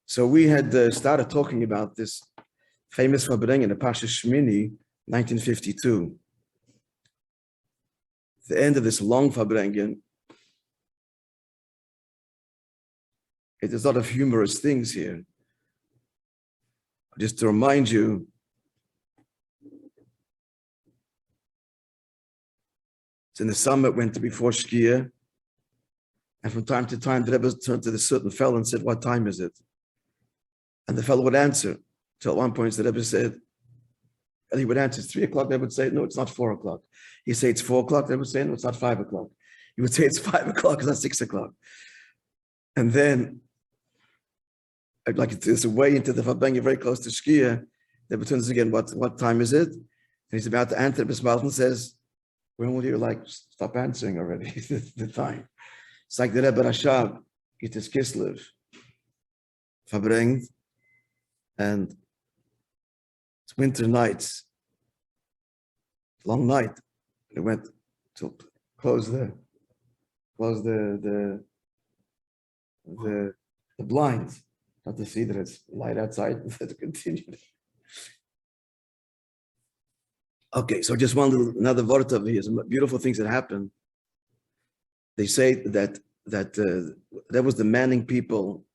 So we had started talking about this famous Fabrengen in the Pasha Shmini, 1952. The end of this long Fabrengen. It is a lot of humorous things here. Just to remind you, it's in the summer, it went to before Shkia, and from time to time, the Rebbe turned to the certain fellow and said, "What time is it?" And the fellow would answer. Till at one point, the Rebbe said, and he would answer, "It's 3 o'clock." They would say, "No, it's not 4 o'clock." He'd say, "It's 4 o'clock." They would say, "No, it's not 5 o'clock." He would say, "It's 5 o'clock, it's not 6 o'clock." And then, like it's way into the Fabrengen, very close to Shkia, they would turn to again, what time is it? And he's about to answer, Bismarck and says, "When will you stop answering already?" The time. It's like the Rebbe Rashab, it is Kislev, Fabrengen, and it's winter nights, long night. They went to close the blinds, not to see that it's light outside, to continue. Okay, so just another word of here, some beautiful things that happen. They say that was demanding people,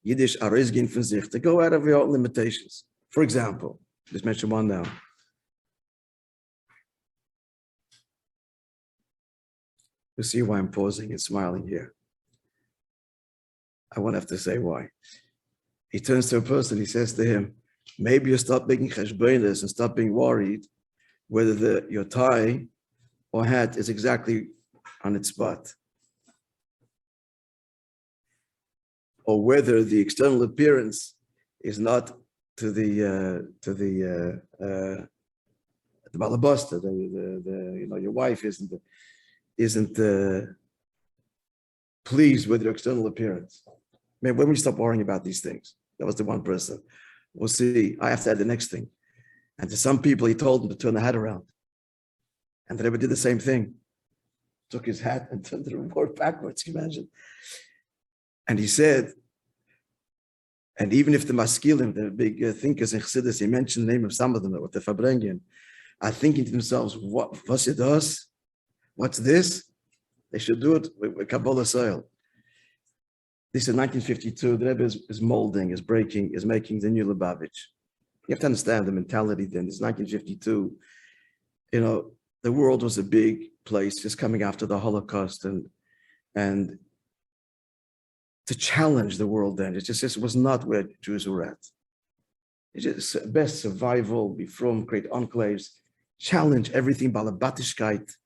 Yiddish arizgin von sich, to go out of your own limitations. For example, just mention one now. You see why I'm pausing and smiling here. I won't have to say why. He turns to a person, he says to him, maybe you stop making cheshbonos and stop being worried whether your tie or hat is exactly on its spot, or whether the external appearance is not to the balabasta, your wife isn't pleased with your external appearance. Man, when we stop worrying about these things? That was the one person. We'll see. I have to add the next thing. And to some people, he told them to turn the hat around. And the Rebbe did the same thing. Took his hat and turned it more backwards, can you imagine? And he said, and even if the Maskilim, the big thinkers in Chassidus, he mentioned the name of some of them, with the Fabrengen, are thinking to themselves, what's it does? What's this? They should do it with Kabbalah soil. This is 1952. The Rebbe is molding, is breaking, is making the new Lubavitch. You have to understand the mentality then. It's 1952. The world was a big place just coming after the Holocaust, and to challenge the world then, it was not where Jews were at. It's just best survival, be from, create enclaves, challenge everything, Balabatischkeit.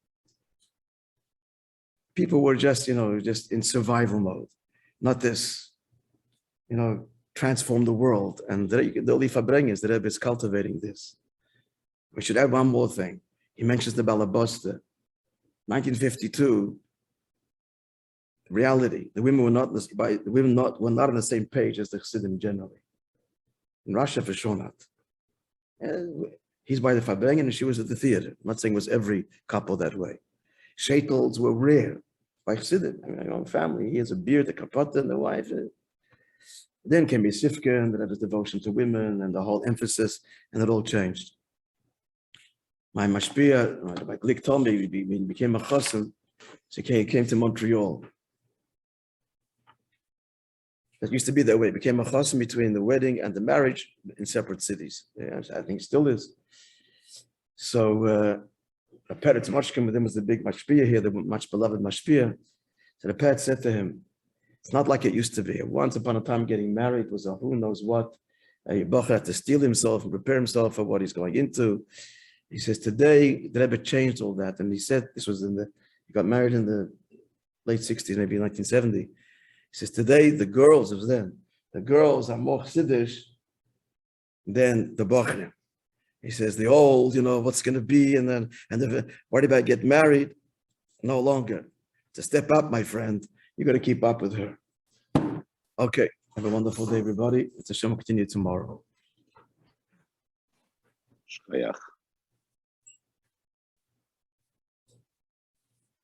People were just in survival mode, not this, transform the world. And the Oli Fabrengen, the Rebbe is cultivating this. We should add one more thing. He mentions the Balabosta. 1952, reality. The women were not on the same page as the Chassidim generally. In Russia, for sure not. And he's by the Fabrengen and she was at the theater. I'm not saying it was every couple that way. Shetels were rare by Chassidim. My own family. He has a beard, the kapata, and the wife. Then came Sifka, and there was devotion to women and the whole emphasis, and it all changed. My mashpia, my Glick told me, when he became a chassan, so he came to Montreal. That used to be that way. It became a chassan between the wedding and the marriage in separate cities. Yeah, I think it still is. So Peretz Moshkin with him was the big mashpia here, the much beloved mashpia. So the Peretz said to him, it's not like it used to be. Once upon a time, getting married was a who knows what. A Bacher had to steel himself and prepare himself for what he's going into. He says, today, the Rebbe changed all that. And he said, he got married in the late 60s, maybe 1970. He says, today, the girls are more Chassidish than the Bacher. He says, the old, what's going to be, and worried about get married, no longer. To step up, my friend, you got to keep up with her. Okay, have a wonderful day, everybody. It's a Shem, continue tomorrow. Shkoyach.